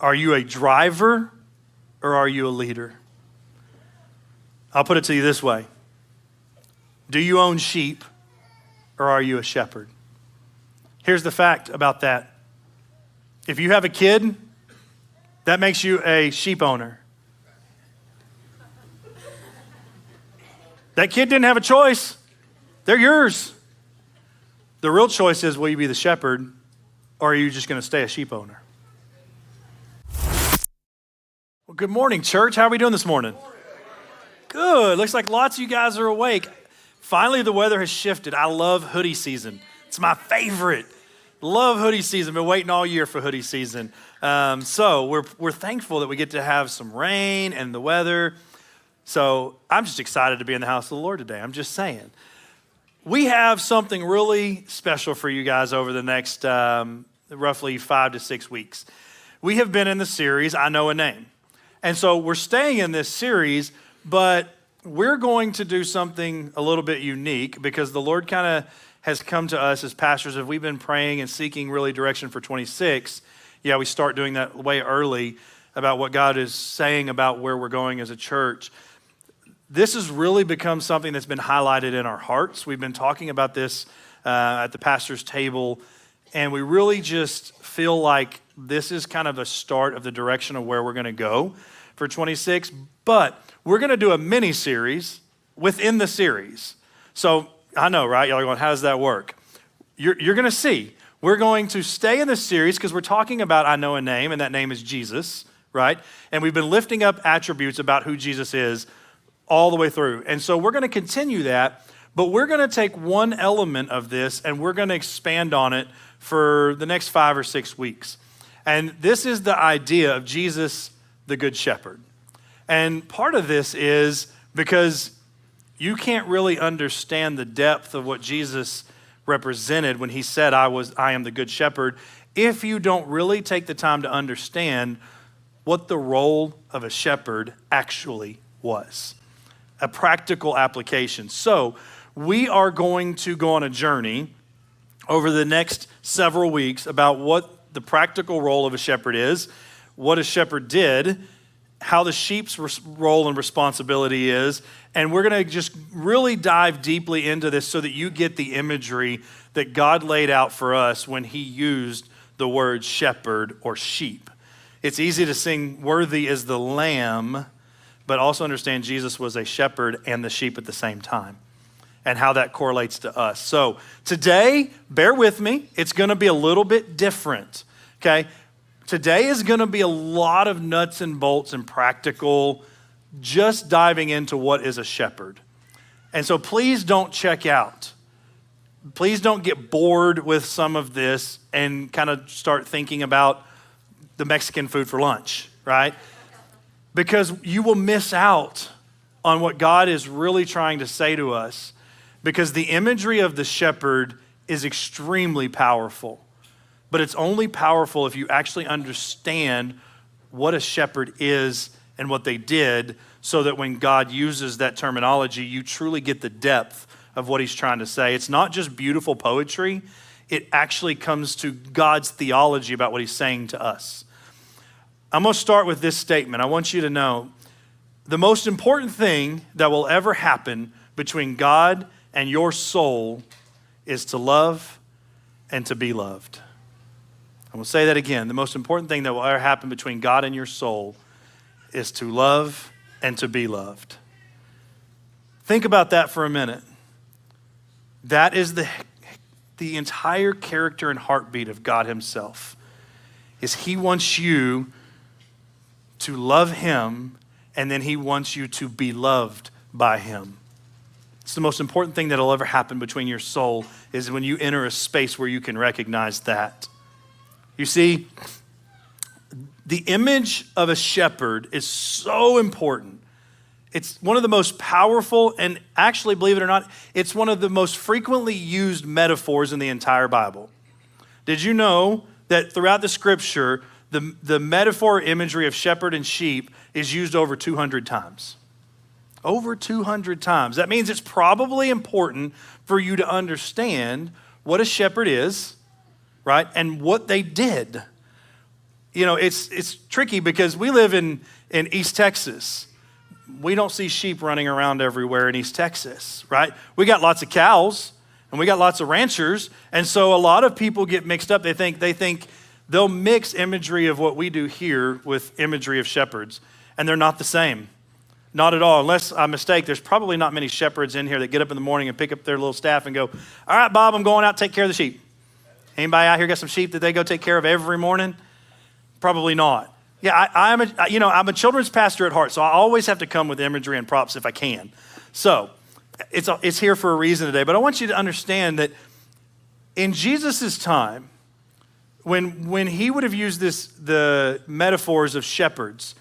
Are you a driver or are you a leader? I'll put it to you this way. Do you own sheep or are you a shepherd? Here's the fact about that. If you have a kid, that makes you a sheep owner. That kid didn't have a choice. They're yours. The real choice is, will you be the shepherd or are you just going to stay a sheep owner? Well, good morning, church. How are we doing this morning? Good. Looks like lots of you guys are awake. Finally, the weather has shifted. I love hoodie season. It's my favorite. Love hoodie season. Been waiting all year for hoodie season. So we're thankful that we get to have some rain and the weather. So I'm just excited to be in the house of the Lord today. I'm just saying. We have something really special for you guys over the next roughly 5 to 6 weeks. We have been in the series, I Know a Name. And so we're staying in this series, but we're going to do something a little bit unique because the Lord kind of has come to us as pastors. If we've been praying and seeking really direction for 26, we start doing that way early about what God is saying about where we're going as a church. This has really become something that's been highlighted in our hearts. We've been talking about this at the pastor's table, and we really just feel like this is kind of a start of the direction of where we're going to go for 26. But we're going to do a mini series within the series. So I know, right? Y'all are going, how does that work? You're going to see. We're going to stay in this series because we're talking about I Know a Name, and that name is Jesus, right? And we've been lifting up attributes about who Jesus is all the way through. And so we're going to continue that, but we're going to take one element of this and we're going to expand on it for the next 5 or 6 weeks. And this is the idea of Jesus, the Good Shepherd. And part of this is because you can't really understand the depth of what Jesus represented when he said, I am the Good Shepherd, if you don't really take the time to understand what the role of a shepherd actually was. A practical application. So we are going to go on a journey over the next several weeks about what the practical role of a shepherd is, what a shepherd did, how the sheep's role and responsibility is, and we're going to just really dive deeply into this so that you get the imagery that God laid out for us when he used the word shepherd or sheep. It's easy to sing, worthy is the lamb, but also understand Jesus was a shepherd and the sheep at the same time and how that correlates to us. So today, bear with me. It's going to be a little bit different, okay? Today is going to be a lot of nuts and bolts and practical, just diving into what is a shepherd. And so please don't check out. Please don't get bored with some of this and kind of start thinking about the Mexican food for lunch, right? Because you will miss out on what God is really trying to say to us, because the imagery of the shepherd is extremely powerful. But it's only powerful if you actually understand what a shepherd is and what they did, so that when God uses that terminology, you truly get the depth of what he's trying to say. It's not just beautiful poetry. It actually comes to God's theology about what he's saying to us. I'm going to start with this statement. I want you to know the most important thing that will ever happen between God and your soul is to love and to be loved. I'm going to say that again. The most important thing that will ever happen between God and your soul is to love and to be loved. Think about that for a minute. That is the entire character and heartbeat of God himself. Is he wants you to love him, and then he wants you to be loved by him. It's the most important thing that'll ever happen between your soul, is when you enter a space where you can recognize that. You see, the image of a shepherd is so important. It's one of the most powerful, and actually, believe it or not, it's one of the most frequently used metaphors in the entire Bible. Did you know that throughout the scripture, the metaphor imagery of shepherd and sheep is used over 200 times? Over 200 times. That means it's probably important for you to understand what a shepherd is, right? And what they did. it's tricky because we live in East Texas. We don't see sheep running around everywhere in East Texas, right? We got lots of cows and we got lots of ranchers. And so a lot of people get mixed up. They think they'll mix imagery of what we do here with imagery of shepherds, and they're not the same. Not at all. Unless I mistake, there's probably not many shepherds in here that get up in the morning and pick up their little staff and go, all right, Bob, I'm going out to take care of the sheep. Anybody out here got some sheep that they go take care of every morning? Probably not. Yeah, I'm a children's pastor at heart, so I always have to come with imagery and props if I can. So it's here for a reason today. But I want you to understand that in Jesus' time, when he would have used the metaphors of shepherds,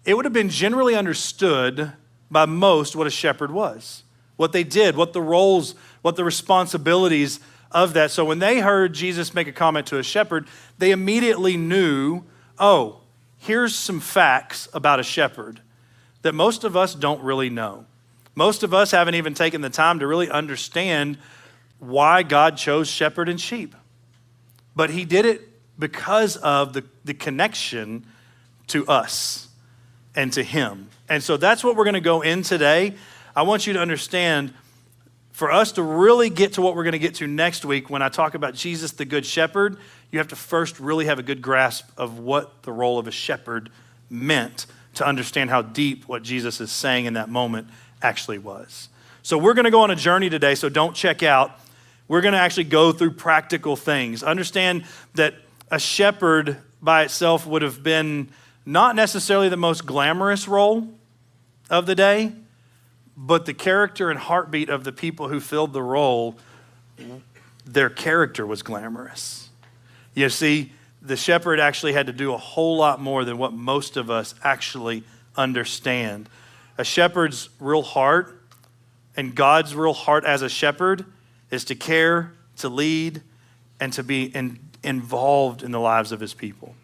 it would have been generally understood by most what a shepherd was, what they did, what the roles, what the responsibilities of that. So when they heard Jesus make a comment to a shepherd, they immediately knew, oh, here's some facts about a shepherd that most of us don't really know. Most of us haven't even taken the time to really understand why God chose shepherd and sheep. But he did it because of the connection to us and to him. And so that's what we're going to go in today. I want you to understand, for us to really get to what we're going to get to next week, when I talk about Jesus, the good shepherd, you have to first really have a good grasp of what the role of a shepherd meant to understand how deep what Jesus is saying in that moment actually was. So we're going to go on a journey today, so don't check out. We're going to actually go through practical things. Understand that a shepherd by itself would have been not necessarily the most glamorous role of the day, but the character and heartbeat of the people who filled the role, their character was glamorous. You see, the shepherd actually had to do a whole lot more than what most of us actually understand. A shepherd's real heart and God's real heart as a shepherd is to care, to lead, and to be involved in the lives of his people.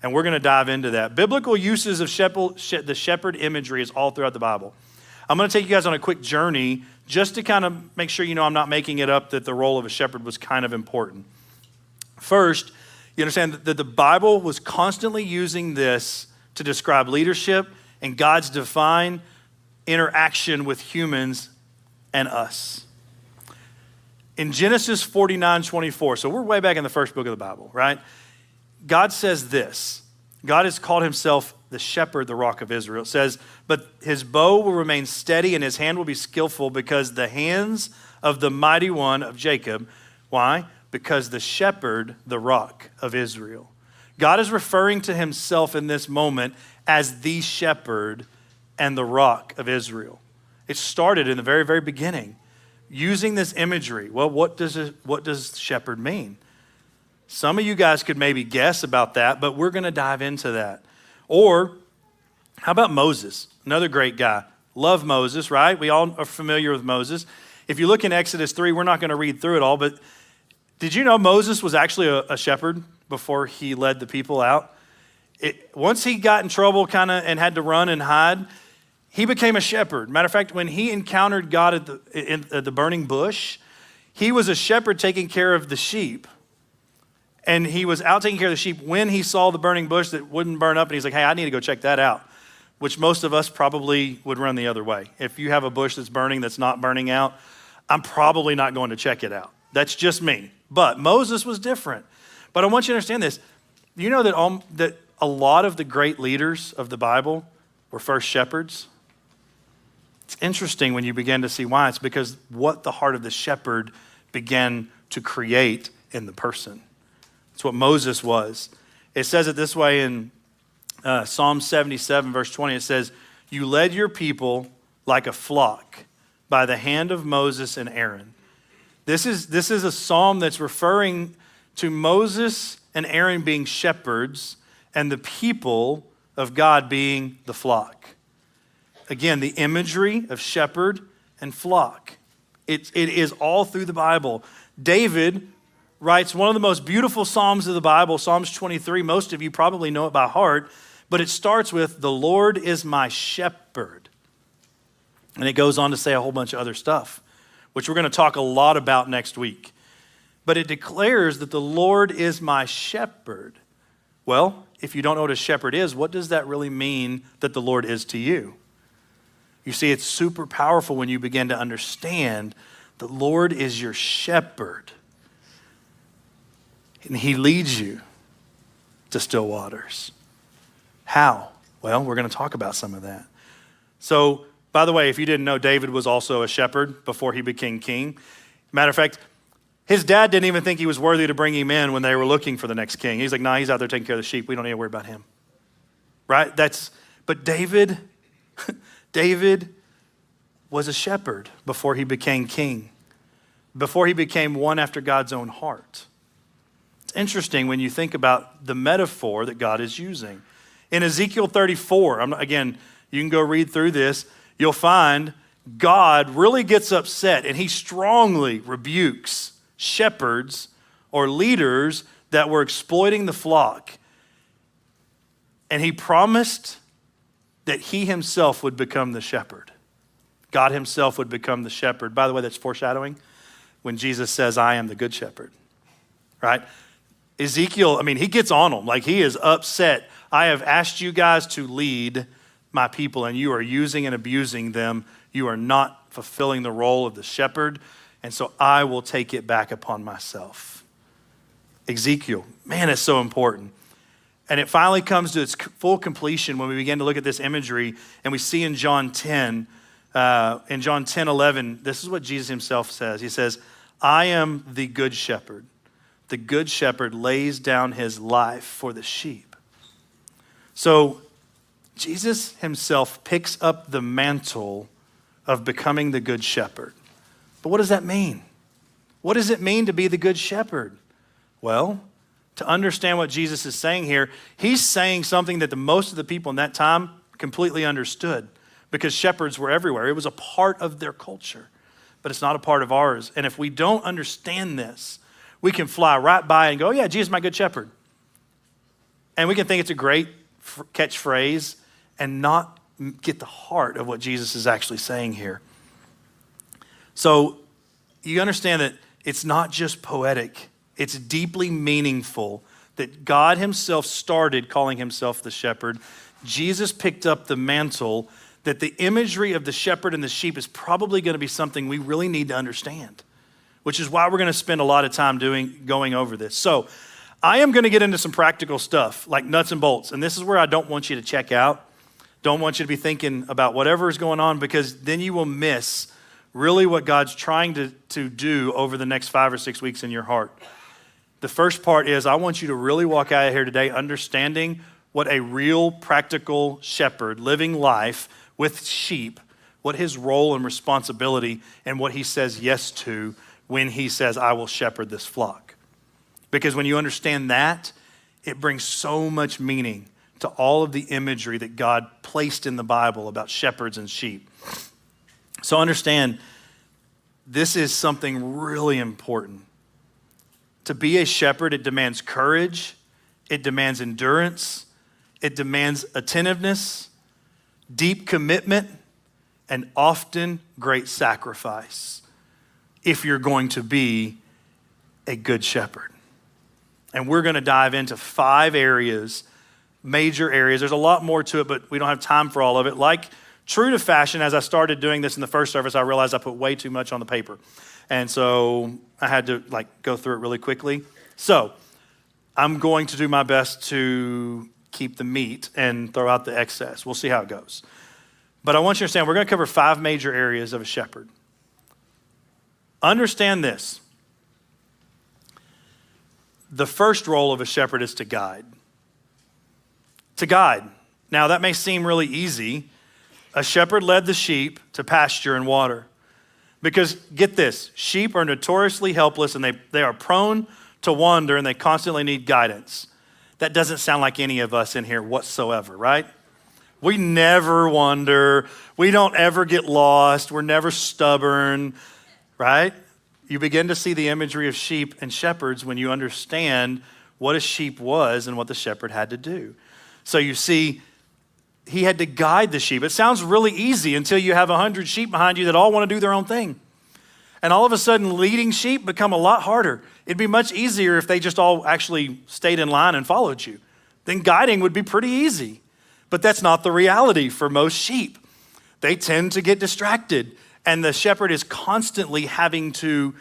And we're going to dive into that. Biblical uses of the shepherd imagery is all throughout the Bible. I'm going to take you guys on a quick journey just to kind of make sure you know I'm not making it up that the role of a shepherd was kind of important. First, you understand that the Bible was constantly using this to describe leadership and God's divine interaction with humans and us. In Genesis 49:24, so we're way back in the first book of the Bible, right? God says this. God has called himself the shepherd, the rock of Israel. It says, but his bow will remain steady and his hand will be skillful because the hands of the mighty one of Jacob. Why? Because the shepherd, the rock of Israel. God is referring to himself in this moment as the shepherd and the rock of Israel. It started in the very, very beginning using this imagery. Well, what does shepherd mean? Some of you guys could maybe guess about that, but we're going to dive into that. Or how about Moses? Another great guy. Love Moses, right? We all are familiar with Moses. If you look in Exodus 3, we're not going to read through it all, but did you know Moses was actually a shepherd before he led the people out? Once he got in trouble and had to run and hide, he became a shepherd. Matter of fact, when he encountered God at the burning bush, he was a shepherd taking care of the sheep. And he was out taking care of the sheep when he saw the burning bush that wouldn't burn up. And he's like, hey, I need to go check that out, which most of us probably would run the other way. If you have a bush that's burning that's not burning out, I'm probably not going to check it out. That's just me. But Moses was different. But I want you to understand this. You know that a lot of the great leaders of the Bible were first shepherds? It's interesting when you begin to see why. It's because what the heart of the shepherd began to create in the person. It's what Moses was. It says it this way in Psalm 77, verse 20. It says, you led your people like a flock by the hand of Moses and Aaron. This is a psalm that's referring to Moses and Aaron being shepherds and the people of God being the flock. Again, the imagery of shepherd and flock. It is all through the Bible. David writes one of the most beautiful Psalms of the Bible, Psalms 23. Most of you probably know it by heart, but it starts with, the Lord is my shepherd. And it goes on to say a whole bunch of other stuff, which we're going to talk a lot about next week. But it declares that the Lord is my shepherd. Well, if you don't know what a shepherd is, what does that really mean that the Lord is to you? You see, it's super powerful when you begin to understand the Lord is your shepherd. And he leads you to still waters. How? Well, we're going to talk about some of that. So, by the way, if you didn't know, David was also a shepherd before he became king. Matter of fact, his dad didn't even think he was worthy to bring him in when they were looking for the next king. He's like, nah, he's out there taking care of the sheep. We don't need to worry about him. Right? But David was a shepherd before he became king, before he became one after God's own heart. It's interesting when you think about the metaphor that God is using. In Ezekiel 34, again, you can go read through this, you'll find God really gets upset and he strongly rebukes shepherds or leaders that were exploiting the flock. And he promised that he himself would become the shepherd. God himself would become the shepherd. By the way, that's foreshadowing when Jesus says, I am the good shepherd, right? Ezekiel, he gets on them. Like, he is upset. I have asked you guys to lead my people and you are using and abusing them. You are not fulfilling the role of the shepherd. And so I will take it back upon myself. Ezekiel, man, it's so important. And it finally comes to its full completion when we begin to look at this imagery and we see in John 10, 11, this is what Jesus himself says. He says, I am the good shepherd. The good shepherd lays down his life for the sheep. So Jesus himself picks up the mantle of becoming the good shepherd. But what does that mean? What does it mean to be the good shepherd? Well, to understand what Jesus is saying here, he's saying something that most of the people in that time completely understood because shepherds were everywhere. It was a part of their culture, but it's not a part of ours. And if we don't understand this, we can fly right by and go, oh yeah, Jesus is my good shepherd. And we can think it's a great catchphrase and not get the heart of what Jesus is actually saying here. So you understand that it's not just poetic. It's deeply meaningful that God himself started calling himself the shepherd. Jesus picked up the mantle, that the imagery of the shepherd and the sheep is probably going to be something we really need to understand, which is why we're going to spend a lot of time going over this. So I am going to get into some practical stuff like nuts and bolts. And this is where I don't want you to check out. Don't want you to be thinking about whatever is going on because then you will miss really what God's trying to do over the next 5 or 6 weeks in your heart. The first part is I want you to really walk out of here today understanding what a real practical shepherd living life with sheep, what his role and responsibility and what he says yes to when he says, I will shepherd this flock. Because when you understand that, it brings so much meaning to all of the imagery that God placed in the Bible about shepherds and sheep. So understand, this is something really important. To be a shepherd, it demands courage, it demands endurance, it demands attentiveness, deep commitment, and often great sacrifice if you're going to be a good shepherd. And we're going to dive into 5 areas, major areas. There's a lot more to it, but we don't have time for all of it. Like true to fashion, as I started doing this in the first service, I realized I put way too much on the paper. And so I had to go through it really quickly. So I'm going to do my best to keep the meat and throw out the excess. We'll see how it goes. But I want you to understand, we're going to cover 5 major areas of a shepherd. Understand this. The first role of a shepherd is to guide. To guide. Now that may seem really easy. A shepherd led the sheep to pasture and water. Because get this, sheep are notoriously helpless and they are prone to wander and they constantly need guidance. That doesn't sound like any of us in here whatsoever, right? We never wander. We don't ever get lost. We're never stubborn, right? You begin to see the imagery of sheep and shepherds when you understand what a sheep was and what the shepherd had to do. So you see, he had to guide the sheep. It sounds really easy until you have 100 sheep behind you that all want to do their own thing. And all of a sudden, leading sheep become a lot harder. It'd be much easier if they just all actually stayed in line and followed you. then guiding would be pretty easy. But that's not the reality for most sheep. They tend to get distracted, and the shepherd is constantly having to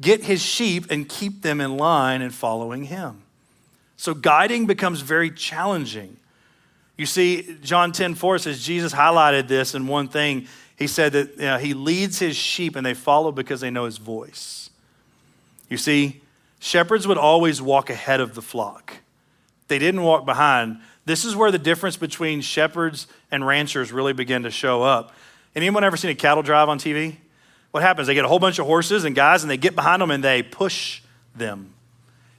get his sheep and keep them in line and following him. So guiding becomes very challenging. You see, John 10:4 says Jesus highlighted this in one thing. He said that he leads his sheep and they follow because they know his voice. You see, shepherds would always walk ahead of the flock. They didn't walk behind. This is where the difference between shepherds and ranchers really begin to show up. Anyone ever seen a cattle drive on TV? What happens? They get a whole bunch of horses and guys and they get behind them and they push them.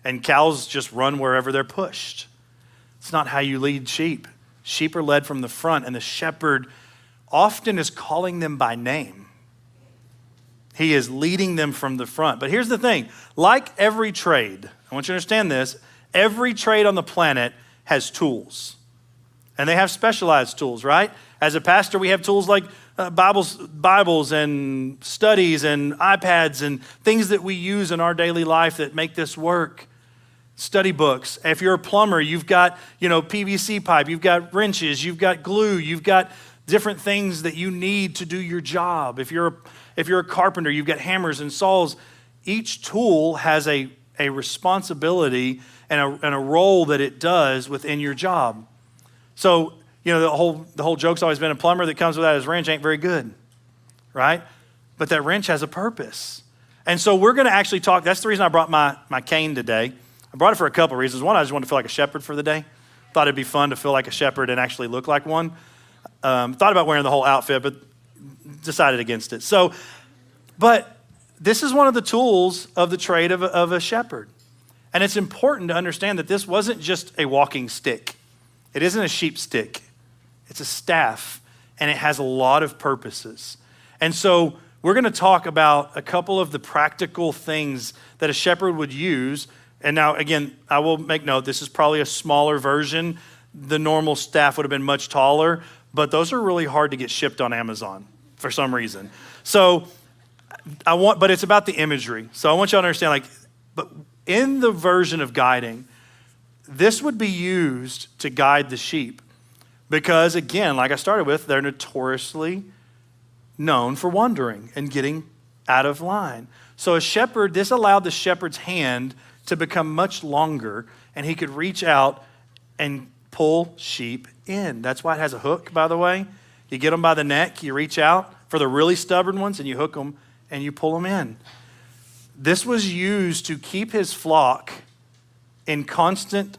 And cows just run wherever they're pushed. It's not how you lead sheep. Sheep are led from the front, and the shepherd often is calling them by name. He is leading them from the front. But here's the thing, like every trade, I want you to understand this, every trade on the planet has tools. And they have specialized tools, right? As a pastor, we have tools like Bibles and studies and iPads and things that we use in our daily life that make this work. Study books. If you're a plumber, you've got, PVC pipe, you've got wrenches, you've got glue, you've got different things that you need to do your job. If you're a carpenter, you've got hammers and saws. Each tool has a responsibility and a role that it does within your job. So, the whole joke's always been a plumber that comes without his wrench ain't very good, right? But that wrench has a purpose. And so we're going to actually talk. That's the reason I brought my cane today. I brought it for a couple reasons. One, I just wanted to feel like a shepherd for the day. Thought it'd be fun to feel like a shepherd and actually look like one. Thought about wearing the whole outfit, but decided against it. But this is one of the tools of the trade of a shepherd. And it's important to understand that this wasn't just a walking stick. It isn't a sheep stick. It's a staff, and it has a lot of purposes. And so we're going to talk about a couple of the practical things that a shepherd would use. And now, again, I will make note, this is probably a smaller version. The normal staff would have been much taller, but those are really hard to get shipped on Amazon for some reason. So but it's about the imagery. So I want you to understand, but in the version of guiding, this would be used to guide the sheep because, again, like I started with, they're notoriously known for wandering and getting out of line. So this allowed the shepherd's hand to become much longer, and he could reach out and pull sheep in. That's why it has a hook, by the way. You get them by the neck, you reach out for the really stubborn ones, and you hook them and you pull them in. This was used to keep his flock in constant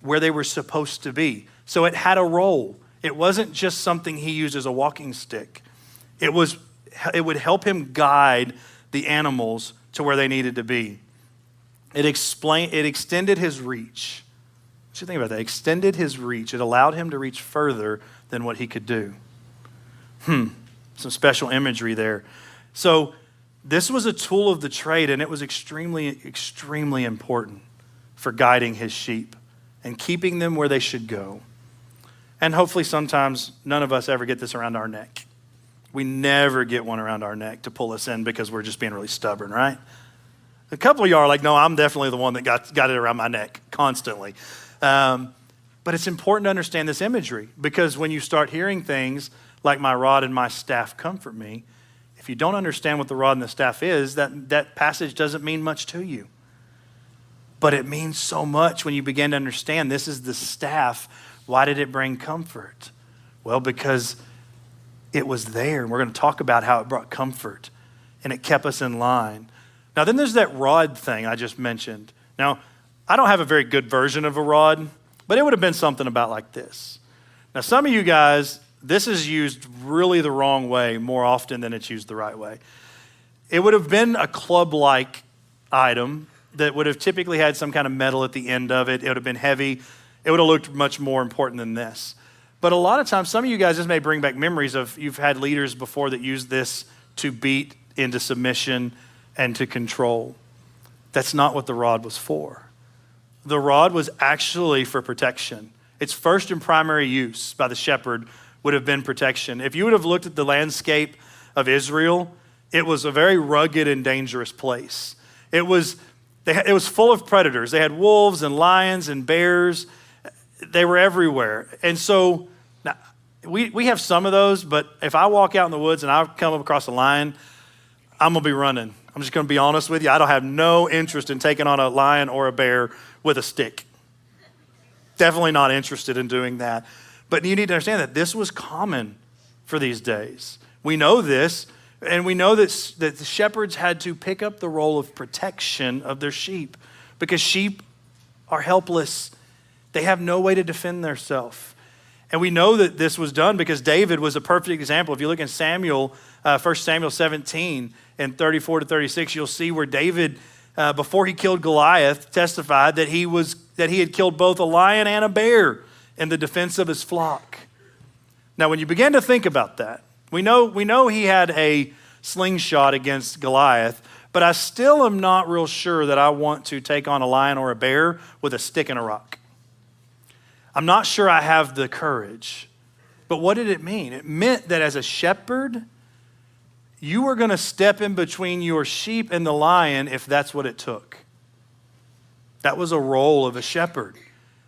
where they were supposed to be. So it had a role. It wasn't just something he used as a walking stick. It would help him guide the animals to where they needed to be. It extended his reach. What you think about that? Extended his reach. It allowed him to reach further than what he could do. Some special imagery there. So this was a tool of the trade, and it was extremely, extremely important for guiding his sheep and keeping them where they should go. And hopefully sometimes none of us ever get this around our neck. We never get one around our neck to pull us in because we're just being really stubborn, right? A couple of y'all are like, no, I'm definitely the one that got it around my neck constantly. But it's important to understand this imagery because when you start hearing things like my rod and my staff comfort me, if you don't understand what the rod and the staff is, that passage doesn't mean much to you. But it means so much when you begin to understand this is the staff. Why did it bring comfort? Well, because it was there. And we're going to talk about how it brought comfort and it kept us in line. Now, then there's that rod thing I just mentioned. Now, I don't have a very good version of a rod, but it would have been something about like this. Now, some of you guys, this is used really the wrong way more often than it's used the right way. It would have been a club-like item that would have typically had some kind of metal at the end of it. It would have been heavy. It would have looked much more important than this. But a lot of times, some of you guys, this may bring back memories of you've had leaders before that used this to beat into submission and to control. That's not what the rod was for. The rod was actually for protection. Its first and primary use by the shepherd would have been protection. If you would have looked at the landscape of Israel, it was a very rugged and dangerous place. It was full of predators. They had wolves and lions and bears. They were everywhere. And so now, we have some of those, but if I walk out in the woods and I come up across a lion, I'm going to be running. I'm just going to be honest with you. I don't have no interest in taking on a lion or a bear with a stick. Definitely not interested in doing that. But you need to understand that this was common for these days. We know this, and we know that the shepherds had to pick up the role of protection of their sheep because sheep are helpless. They have no way to defend themselves. And we know that this was done because David was a perfect example. If you look in Samuel, 1 Samuel 17 and 34 to 36, you'll see where David, before he killed Goliath, testified that he had killed both a lion and a bear in the defense of his flock. Now, when you begin to think about that, we know he had a slingshot against Goliath, but I still am not real sure that I want to take on a lion or a bear with a stick and a rock. I'm not sure I have the courage. But what did it mean? It meant that as a shepherd, you were going to step in between your sheep and the lion if that's what it took. That was a role of a shepherd.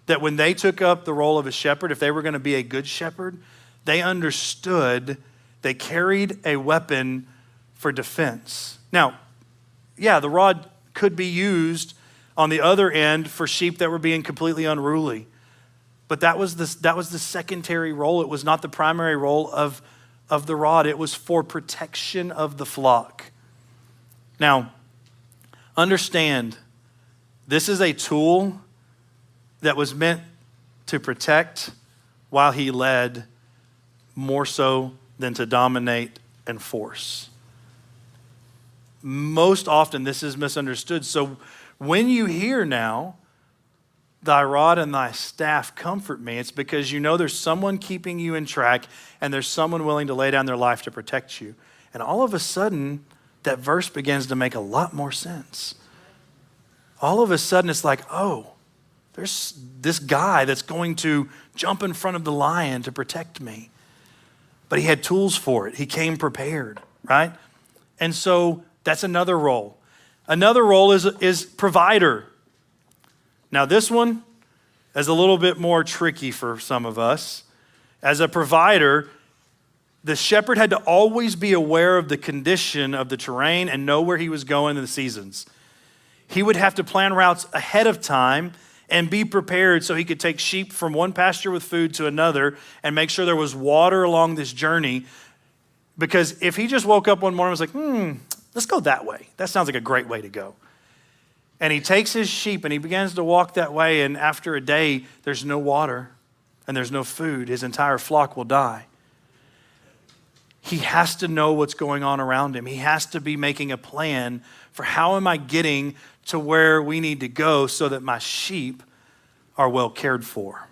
That when they took up the role of a shepherd, if they were going to be a good shepherd, they understood they carried a weapon for defense. Now, yeah, the rod could be used on the other end for sheep that were being completely unruly. But that was the secondary role. It was not the primary role of the rod. It was for protection of the flock. Now, understand, this is a tool that was meant to protect while he led, more so than to dominate and force. Most often this is misunderstood. So when you hear now, thy rod and thy staff comfort me, it's because you know there's someone keeping you in track and there's someone willing to lay down their life to protect you. And all of a sudden, that verse begins to make a lot more sense. All of a sudden, it's like, oh, there's this guy that's going to jump in front of the lion to protect me. But he had tools for it. He came prepared, right? And so that's another role. Another role is provider. Now this one is a little bit more tricky for some of us. As a provider, the shepherd had to always be aware of the condition of the terrain and know where he was going in the seasons. He would have to plan routes ahead of time and be prepared so he could take sheep from one pasture with food to another and make sure there was water along this journey. Because if he just woke up one morning and was like, let's go that way. That sounds like a great way to go. And he takes his sheep and he begins to walk that way, and after a day, there's no water and there's no food. His entire flock will die. He has to know what's going on around him. He has to be making a plan for how am I getting to where we need to go so that my sheep are well cared for.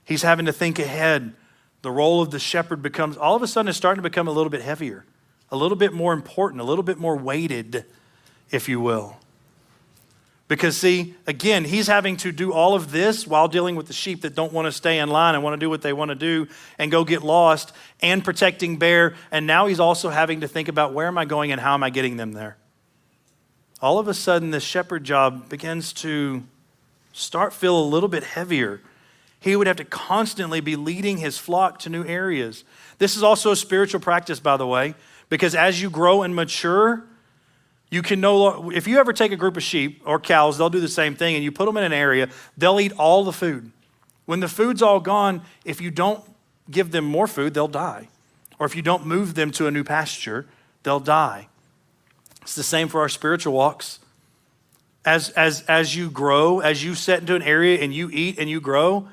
He's having to think ahead. The role of the shepherd becomes, all of a sudden, it's starting to become a little bit heavier, a little bit more important, a little bit more weighted, if you will. Because see, again, he's having to do all of this while dealing with the sheep that don't want to stay in line and want to do what they want to do and go get lost, and protecting bear. And now he's also having to think about, where am I going and how am I getting them there? All of a sudden, this shepherd job begins to feel a little bit heavier. He would have to constantly be leading his flock to new areas. This is also a spiritual practice, by the way, because as you grow and mature, you can no longer, if you ever take a group of sheep or cows, they'll do the same thing, and you put them in an area, they'll eat all the food. When the food's all gone, if you don't give them more food, they'll die. Or if you don't move them to a new pasture, they'll die. It's the same for our spiritual walks. As you grow, as you set into an area and you eat and you grow,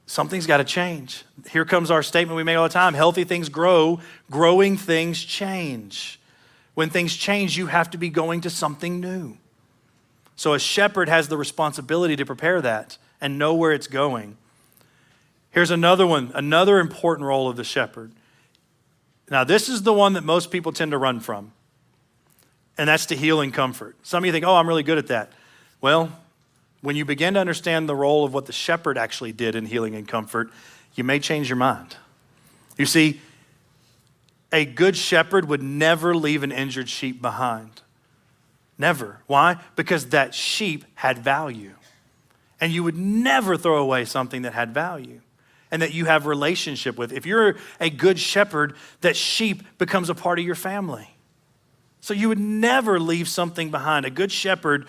something's got to change. Here comes our statement we make all the time: healthy things grow, growing things change. When things change, you have to be going to something new. So a shepherd has the responsibility to prepare that and know where it's going. Here's another one, another important role of the shepherd. Now, this is the one that most people tend to run from, and that's to heal and comfort. Some of you think, oh, I'm really good at that. Well, when you begin to understand the role of what the shepherd actually did in healing and comfort, you may change your mind. You see, a good shepherd would never leave an injured sheep behind. Never. Why? Because that sheep had value. And you would never throw away something that had value and that you have relationship with. If you're a good shepherd, that sheep becomes a part of your family. So you would never leave something behind. A good shepherd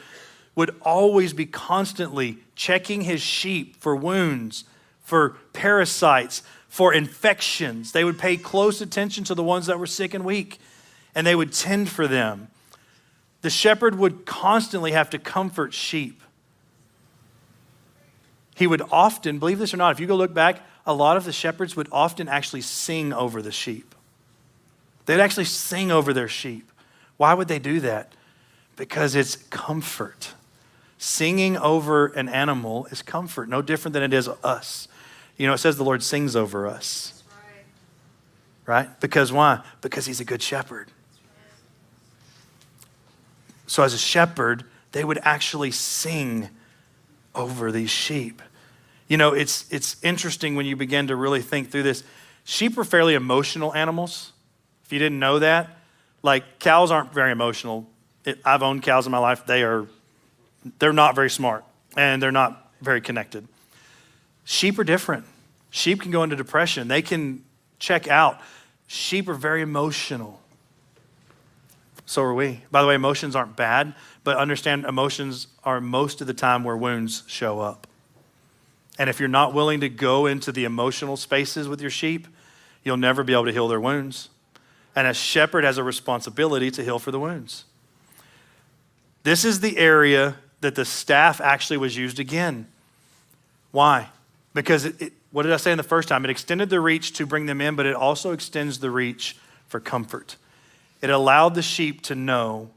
would always be constantly checking his sheep for wounds, for parasites, for infections. They would pay close attention to the ones that were sick and weak, and they would tend for them. The shepherd would constantly have to comfort sheep. He would often, believe this or not, if you go look back, a lot of the shepherds would often actually sing over the sheep. They'd actually sing over their sheep. Why would they do that? Because it's comfort. Singing over an animal is comfort, no different than it is us. You know, it says the Lord sings over us. Right? Because why? Because he's a good shepherd. So as a shepherd, they would actually sing over these sheep. You know, it's interesting when you begin to really think through this. Sheep are fairly emotional animals. If you didn't know that, like cows aren't very emotional. I've owned cows in my life. They're not very smart and they're not very connected. Sheep are different. Sheep can go into depression. They can check out. Sheep are very emotional. So are we. By the way, emotions aren't bad, but understand emotions are most of the time where wounds show up. And if you're not willing to go into the emotional spaces with your sheep, you'll never be able to heal their wounds. And a shepherd has a responsibility to heal for the wounds. This is the area that the staff actually was used again. Why? Because what did I say in the first time? It extended the reach to bring them in, but it also extends the reach for comfort. It allowed the sheep to know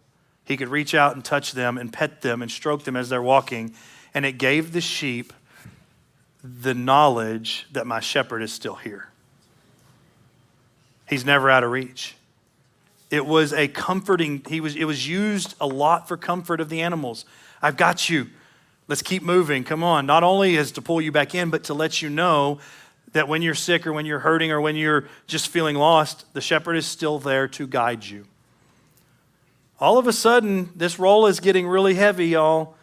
he could reach out and touch them and pet them and stroke them as they're walking. And it gave the sheep the knowledge that my shepherd is still here. He's never out of reach. It was a comforting, it was used a lot for comfort of the animals. I've got you. Let's keep moving. Come on. Not only is to pull you back in, but to let you know that when you're sick or when you're hurting or when you're just feeling lost, the shepherd is still there to guide you. All of a sudden, this role is getting really heavy, y'all.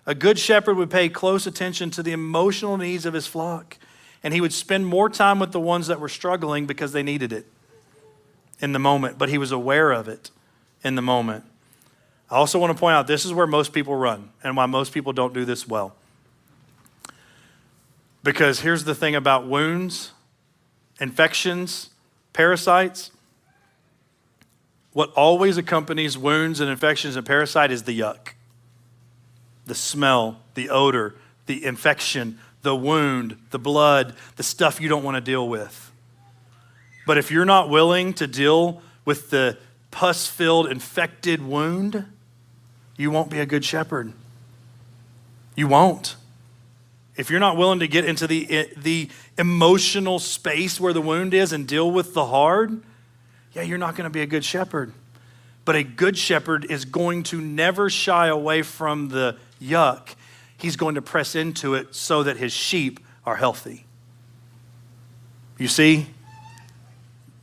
A good shepherd would pay close attention to the emotional needs of his flock, and he would spend more time with the ones that were struggling because they needed it in the moment, but he was aware of it in the moment. I also want to point out, this is where most people run and why most people don't do this well. Because here's the thing about wounds, infections, parasites. What always accompanies wounds and infections and parasite is the yuck. The smell, the odor, the infection, the wound, the blood, the stuff you don't want to deal with. But if you're not willing to deal with the pus-filled, infected wound, you won't be a good shepherd. You won't. If you're not willing to get into the emotional space where the wound is and deal with the hard, you're not going to be a good shepherd. But a good shepherd is going to never shy away from the yuck. He's going to press into it so that his sheep are healthy. You see,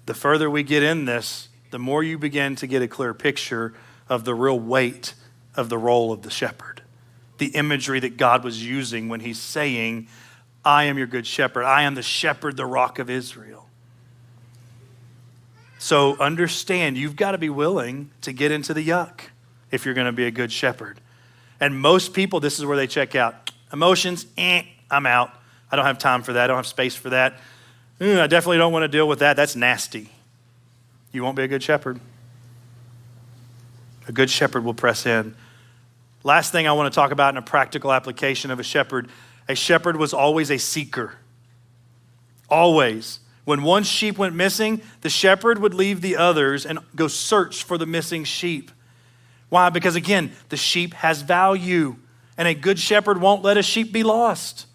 the further we get in this, the more you begin to get a clear picture of the real weight of the role of the shepherd. The imagery that God was using when he's saying, I am your good shepherd. I am the shepherd, the rock of Israel. So understand, you've got to be willing to get into the yuck if you're going to be a good shepherd. And most people, this is where they check out. Emotions, I'm out. I don't have time for that. I don't have space for that. I definitely don't want to deal with that. That's nasty. You won't be a good shepherd. A good shepherd will press in. Last thing I want to talk about in a practical application of a shepherd was always a seeker. Always. When one sheep went missing, the shepherd would leave the others and go search for the missing sheep. Why? Because again, the sheep has value, and a good shepherd won't let a sheep be lost.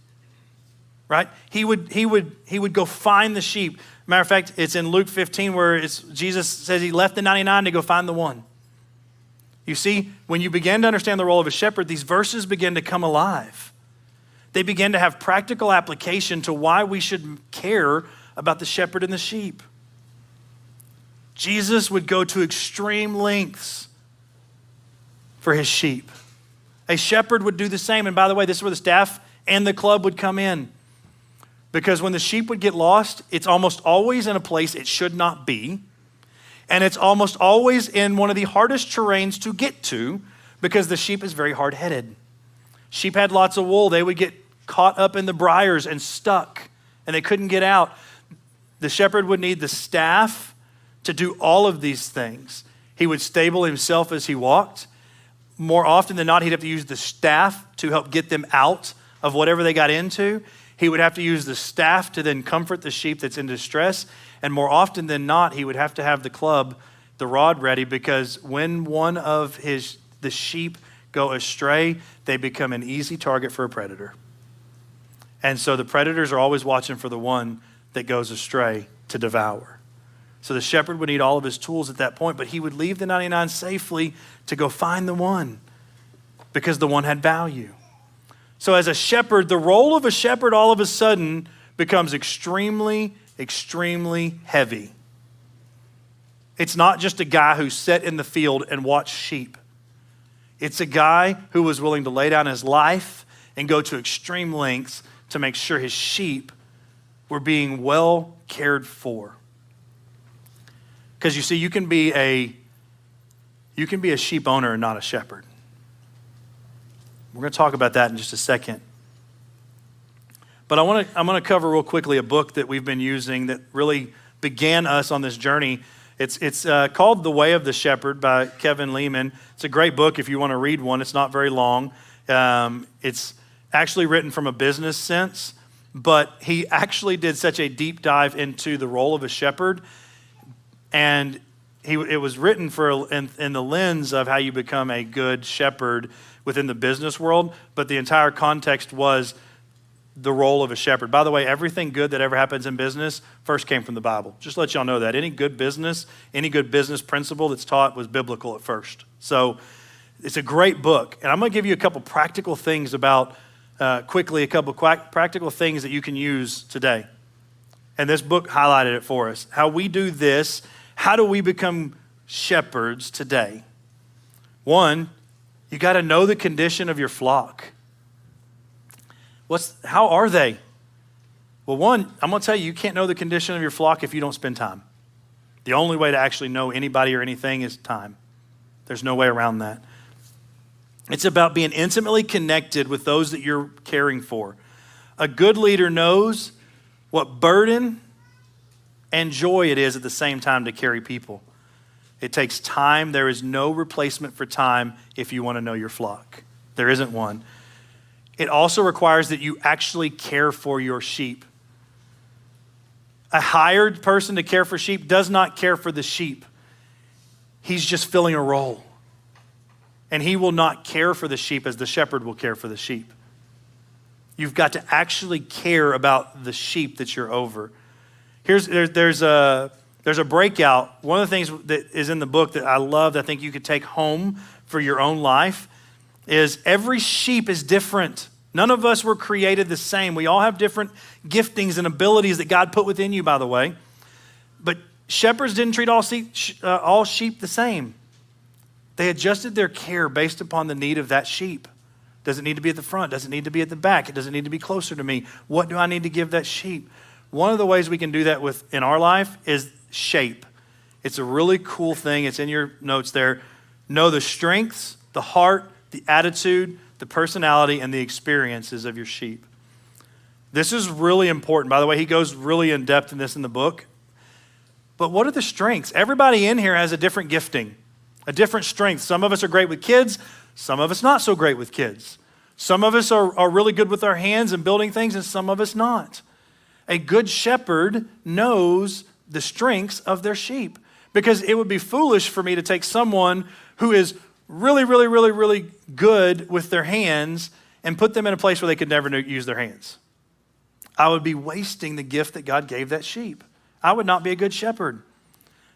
Right? He would go find the sheep. Matter of fact, it's in Luke 15 where Jesus says he left the 99 to go find the one. You see, when you begin to understand the role of a shepherd, these verses begin to come alive. They begin to have practical application to why we should care about the shepherd and the sheep. Jesus would go to extreme lengths for his sheep. A shepherd would do the same. And by the way, this is where the staff and the club would come in. Because when the sheep would get lost, it's almost always in a place it should not be. And it's almost always in one of the hardest terrains to get to because the sheep is very hard-headed. Sheep had lots of wool. They would get caught up in the briars and stuck, and they couldn't get out. The shepherd would need the staff to do all of these things. He would stable himself as he walked. More often than not, he'd have to use the staff to help get them out of whatever they got into. He would have to use the staff to then comfort the sheep that's in distress. And more often than not, he would have to have the club, the rod ready, because when one of the sheep go astray, they become an easy target for a predator. And so the predators are always watching for the one that goes astray to devour. So the shepherd would need all of his tools at that point, but he would leave the 99 safely to go find the one because the one had value. So as a shepherd, the role of a shepherd all of a sudden becomes extremely, extremely heavy. It's not just a guy who sat in the field and watched sheep. It's a guy who was willing to lay down his life and go to extreme lengths to make sure his sheep were being well cared for. Because you see, you can be a sheep owner and not a shepherd. We're going to talk about that in just a second. But I'm going to cover real quickly a book that we've been using that really began us on this journey. It's called The Way of the Shepherd by Kevin Lehman. It's a great book if you want to read one. It's not very long. It's actually written from a business sense, but he actually did such a deep dive into the role of a shepherd, and it was written in the lens of how you become a good shepherd within the business world, but the entire context was the role of a shepherd. By the way, everything good that ever happens in business first came from the Bible. Just to let y'all know that. Any good business principle that's taught was biblical at first. So it's a great book. And I'm going to give you a couple practical things about, quickly, a couple practical things that you can use today. And this book highlighted it for us. How we do this, how do we become shepherds today? One, you got to know the condition of your flock. How are they? Well, one, I'm going to tell you, you can't know the condition of your flock if you don't spend time. The only way to actually know anybody or anything is time. There's no way around that. It's about being intimately connected with those that you're caring for. A good leader knows what burden and joy it is at the same time to carry people. It takes time. There is no replacement for time if you want to know your flock. There isn't one. It also requires that you actually care for your sheep. A hired person to care for sheep does not care for the sheep. He's just filling a role. And he will not care for the sheep as the shepherd will care for the sheep. You've got to actually care about the sheep that you're over. There's a breakout. One of the things that is in the book that I love, that I think you could take home for your own life, is every sheep is different. None of us were created the same. We all have different giftings and abilities that God put within you, by the way. But shepherds didn't treat all sheep the same. They adjusted their care based upon the need of that sheep. Does it need to be at the front? Does it need to be at the back? Does it need to be closer to me? What do I need to give that sheep? One of the ways we can do that in our life is shape. It's a really cool thing. It's in your notes there. Know the strengths, the heart, the attitude, the personality, and the experiences of your sheep. This is really important. By the way, he goes really in depth in this in the book. But what are the strengths? Everybody in here has a different gifting, a different strength. Some of us are great with kids. Some of us not so great with kids. Some of us are really good with our hands and building things, and some of us not. A good shepherd knows the strengths of their sheep, because it would be foolish for me to take someone who is really, really, really, really good with their hands and put them in a place where they could never use their hands. I would be wasting the gift that God gave that sheep. I would not be a good shepherd.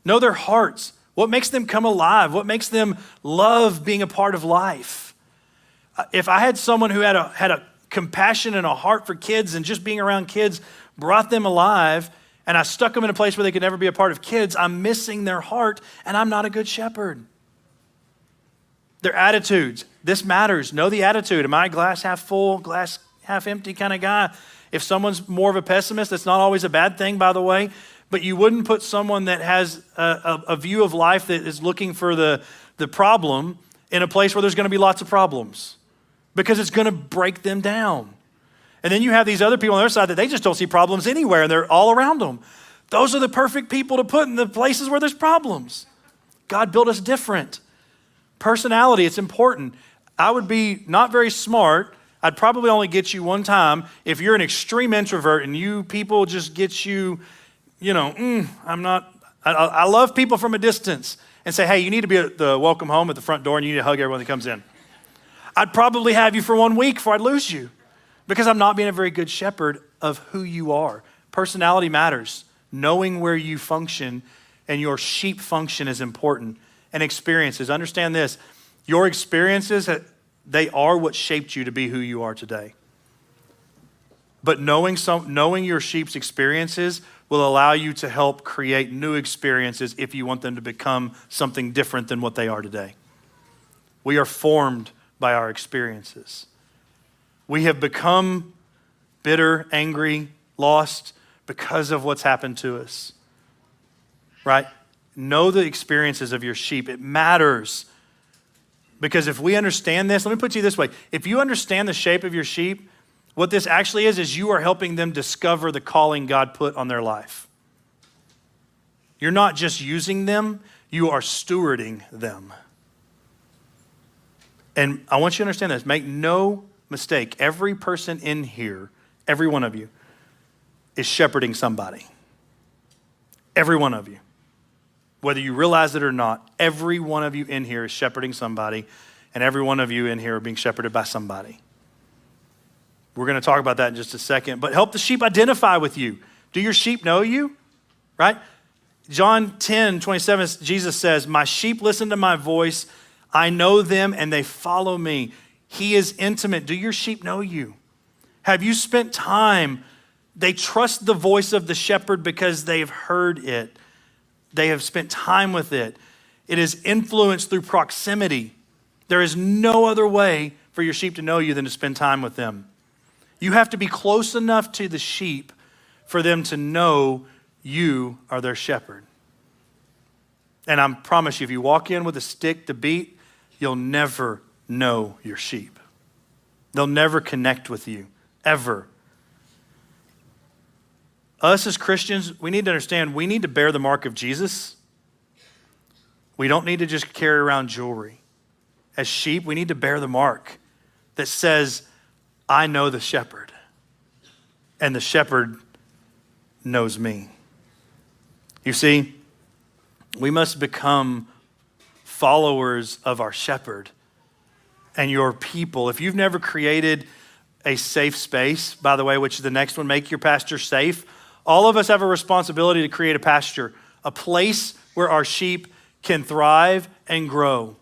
Know their hearts. What makes them come alive? What makes them love being a part of life? If I had someone who had a compassion and a heart for kids, and just being around kids brought them alive, and I stuck them in a place where they could never be a part of kids, I'm missing their heart, and I'm not a good shepherd. Their attitudes. This matters. Know the attitude. Am I glass half full, glass half empty kind of guy. If someone's more of a pessimist, that's not always a bad thing, by the way, but you wouldn't put someone that has a view of life that is looking for the problem in a place where there's going to be lots of problems, because it's going to break them down. And then you have these other people on their side that they just don't see problems anywhere, and they're all around them. Those are the perfect people to put in the places where there's problems. God built us different. Personality, it's important. I would be not very smart. I'd probably only get you one time if you're an extreme introvert and you people just get you, I love people from a distance and say, hey, you need to be at the welcome home at the front door and you need to hug everyone that comes in. I'd probably have you for 1 week before I'd lose you, because I'm not being a very good shepherd of who you are. Personality matters. Knowing where you function and your sheep function is important. And experiences. Understand this. Your experiences, they are what shaped you to be who you are today. But knowing your sheep's experiences will allow you to help create new experiences if you want them to become something different than what they are today. We are formed by our experiences. We have become bitter, angry, lost because of what's happened to us, right? Know the experiences of your sheep. It matters, because if we understand this, let me put it to you this way. If you understand the shape of your sheep, what this actually is you are helping them discover the calling God put on their life. You're not just using them, you are stewarding them. And I want you to understand this. Make no mistake. Every person in here, every one of you, is shepherding somebody. Every one of you. Whether you realize it or not, every one of you in here is shepherding somebody, and every one of you in here are being shepherded by somebody. We're going to talk about that in just a second, but help the sheep identify with you. Do your sheep know you? Right? John 10:27, Jesus says, my sheep listen to my voice. I know them and they follow me. He is intimate. Do your sheep know you? Have you spent time? They trust the voice of the shepherd because they've heard it. They have spent time with it. It is influenced through proximity. There is no other way for your sheep to know you than to spend time with them. You have to be close enough to the sheep for them to know you are their shepherd. And I promise you, if you walk in with a stick to beat, you'll never know your sheep. They'll never connect with you, ever. Us as Christians, we need to understand, we need to bear the mark of Jesus. We don't need to just carry around jewelry. As sheep, we need to bear the mark that says, I know the shepherd, and the shepherd knows me. You see, we must become followers of our shepherd and your people. If you've never created a safe space, by the way, which is the next one, make your pasture safe. All of us have a responsibility to create a pasture, a place where our sheep can thrive and grow.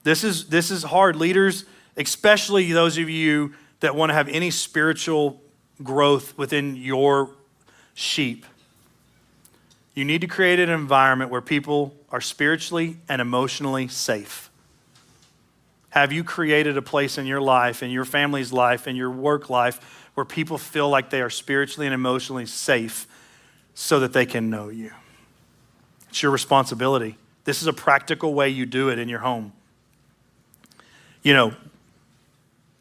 This is hard. Leaders, especially those of you that want to have any spiritual growth within your sheep, you need to create an environment where people are spiritually and emotionally safe. Have you created a place in your life, in your family's life, in your work life, where people feel like they are spiritually and emotionally safe so that they can know you? It's your responsibility. This is a practical way you do it in your home. You know,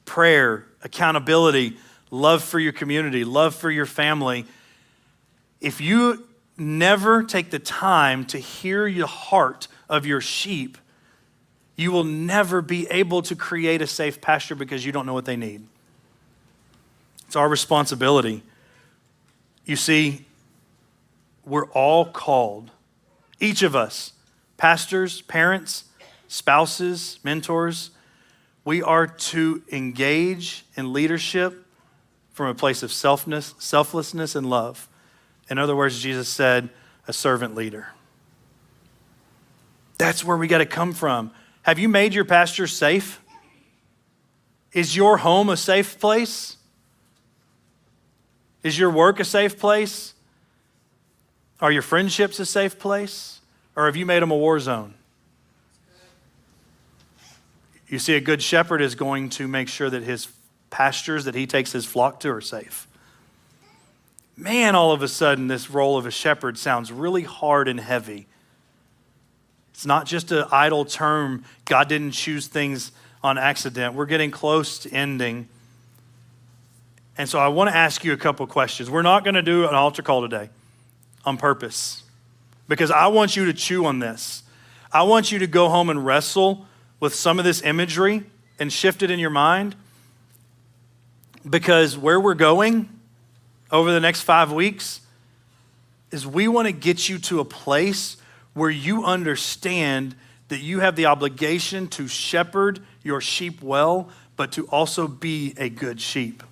prayer, accountability, love for your community, love for your family. If you never take the time to hear the heart of your sheep, you will never be able to create a safe pasture because you don't know what they need. It's our responsibility. You see, we're all called, each of us, pastors, parents, spouses, mentors, we are to engage in leadership from a place of selflessness and love. In other words, Jesus said, a servant leader. That's where we got to come from. Have you made your pasture safe? Is your home a safe place? Is your work a safe place? Are your friendships a safe place? Or have you made them a war zone? You see, a good shepherd is going to make sure that his pastures that he takes his flock to are safe. Man, all of a sudden, this role of a shepherd sounds really hard and heavy. It's not just an idle term. God didn't choose things on accident. We're getting close to ending. And so I want to ask you a couple questions. We're not going to do an altar call today on purpose because I want you to chew on this. I want you to go home and wrestle with some of this imagery and shift it in your mind, because where we're going over the next 5 weeks is we want to get you to a place where you understand that you have the obligation to shepherd your sheep well, but to also be a good sheep.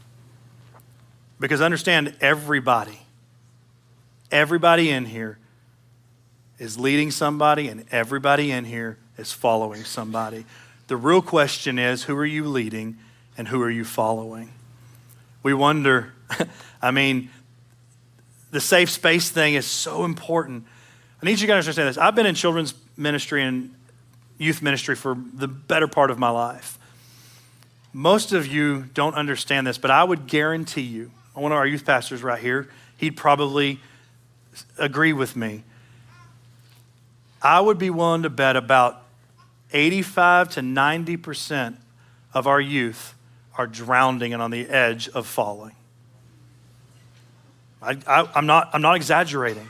Because understand, everybody in here is leading somebody, and everybody in here is following somebody. The real question is, who are you leading and who are you following? We wonder, the safe space thing is so important. I need you guys to understand this. I've been in children's ministry and youth ministry for the better part of my life. Most of you don't understand this, but I would guarantee you, one of our youth pastors right here, he'd probably agree with me. I would be willing to bet about 85 to 90% of our youth are drowning and on the edge of falling. I'm not exaggerating.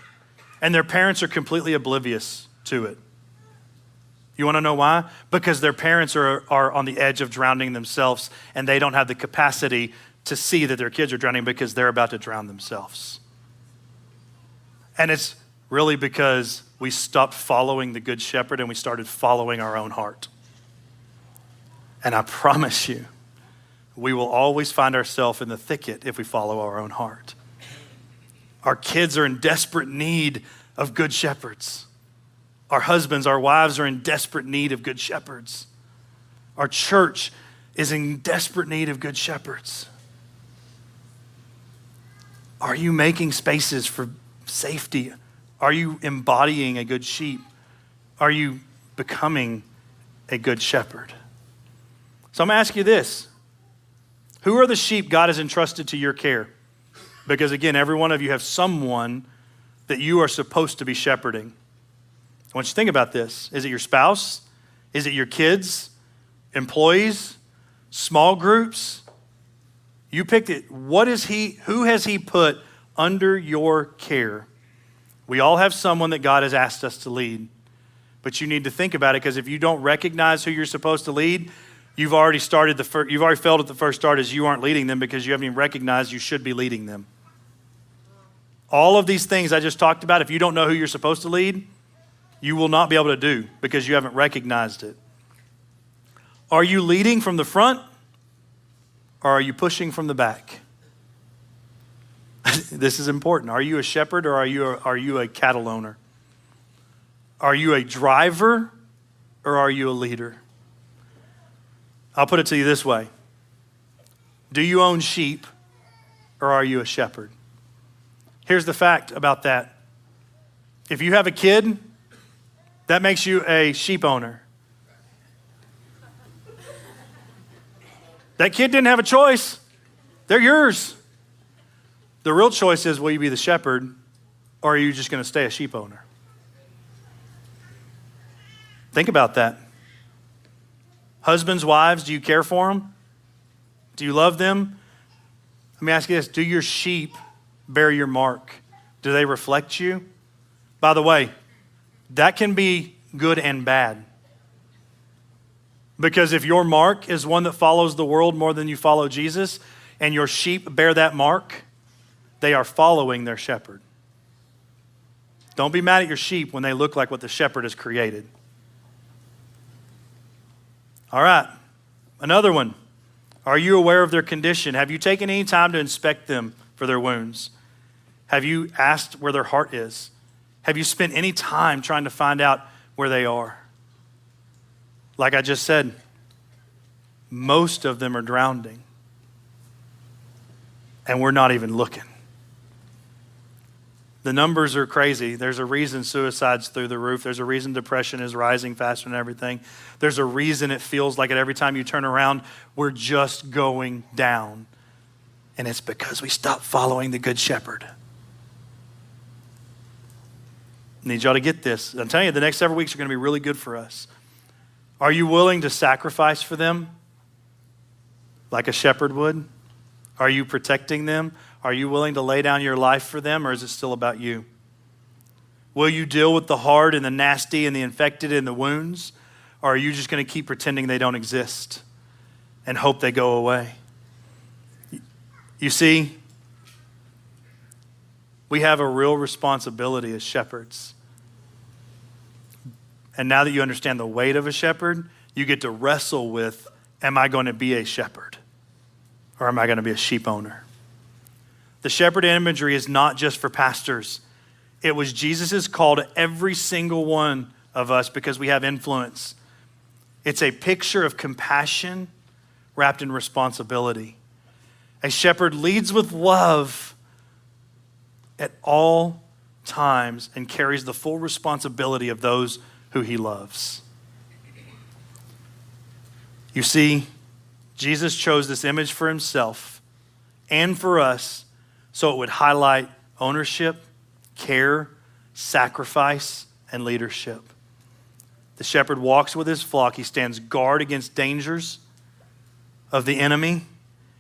And their parents are completely oblivious to it. You want to know why? Because their parents are on the edge of drowning themselves, and they don't have the capacity to see that their kids are drowning because they're about to drown themselves. And it's really because we stopped following the Good Shepherd and we started following our own heart. And I promise you, we will always find ourselves in the thicket if we follow our own heart. Our kids are in desperate need of good shepherds. Our husbands, our wives are in desperate need of good shepherds. Our church is in desperate need of good shepherds. Are you making spaces for safety? Are you embodying a good sheep? Are you becoming a good shepherd? So I'm gonna ask you this. Who are the sheep God has entrusted to your care? Because again, every one of you have someone that you are supposed to be shepherding. I want you to think about this. Is it your spouse? Is it your kids? Employees? Small groups? You picked it. Who has he put under your care? We all have someone that God has asked us to lead. But you need to think about it, because if you don't recognize who you're supposed to lead, you've already failed at the first start, as you aren't leading them because you haven't even recognized you should be leading them. All of these things I just talked about, if you don't know who you're supposed to lead, you will not be able to do because you haven't recognized it. Are you leading from the front, or are you pushing from the back? This is important. Are you a shepherd, or are you a cattle owner? Are you a driver, or are you a leader? I'll put it to you this way. Do you own sheep, or are you a shepherd? Here's the fact about that. If you have a kid, that makes you a sheep owner. That kid didn't have a choice. They're yours. The real choice is, will you be the shepherd, or are you just going to stay a sheep owner? Think about that. Husbands, wives, do you care for them? Do you love them? Let me ask you this. Do your sheep bear your mark? Do they reflect you? By the way, that can be good and bad. Because if your mark is one that follows the world more than you follow Jesus, and your sheep bear that mark, they are following their shepherd. Don't be mad at your sheep when they look like what the shepherd has created. All right, another one. Are you aware of their condition? Have you taken any time to inspect them for their wounds? Have you asked where their heart is? Have you spent any time trying to find out where they are? Like I just said, most of them are drowning, and we're not even looking. The numbers are crazy. There's a reason suicide's through the roof. There's a reason depression is rising faster than everything. There's a reason it feels like it every time you turn around, we're just going down. And it's because we stopped following the Good Shepherd. I need y'all to get this. I'm telling you, the next several weeks are going to be really good for us. Are you willing to sacrifice for them like a shepherd would? Are you protecting them? Are you willing to lay down your life for them, or is it still about you? Will you deal with the hard and the nasty and the infected and the wounds, or are you just going to keep pretending they don't exist and hope they go away? You see, we have a real responsibility as shepherds. And now that you understand the weight of a shepherd, you get to wrestle with, am I going to be a shepherd? Or am I going to be a sheep owner? The shepherd imagery is not just for pastors. It was Jesus' call to every single one of us because we have influence. It's a picture of compassion wrapped in responsibility. A shepherd leads with love at all times and carries the full responsibility of those who he loves. You see, Jesus chose this image for himself and for us so it would highlight ownership, care, sacrifice, and leadership. The shepherd walks with his flock. He stands guard against dangers of the enemy.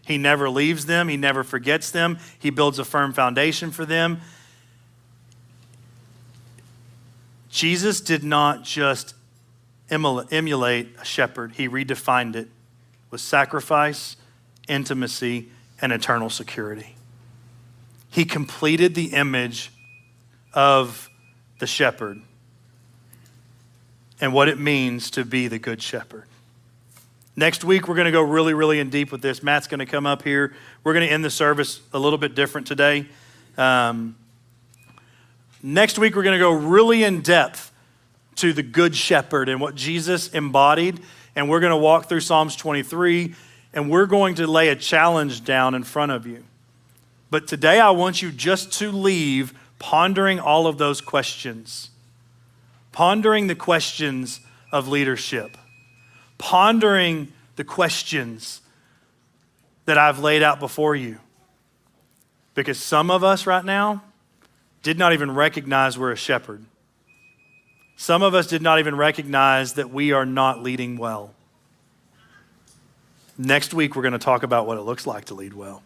He never leaves them. He never forgets them. He builds a firm foundation for them. Jesus did not just emulate a shepherd. He redefined it with sacrifice, intimacy, and eternal security. He completed the image of the shepherd and what it means to be the good shepherd. Next week, we're going to go really, really in deep with this. Matt's going to come up here. We're going to end the service a little bit different today. Next week, we're going to go really in depth to the good shepherd and what Jesus embodied. And we're going to walk through Psalms 23, and we're going to lay a challenge down in front of you. But today, I want you just to leave pondering all of those questions. Pondering the questions of leadership. Pondering the questions that I've laid out before you. Because some of us right now did not even recognize we're a shepherd. Some of us did not even recognize that we are not leading well. Next week, we're going to talk about what it looks like to lead well.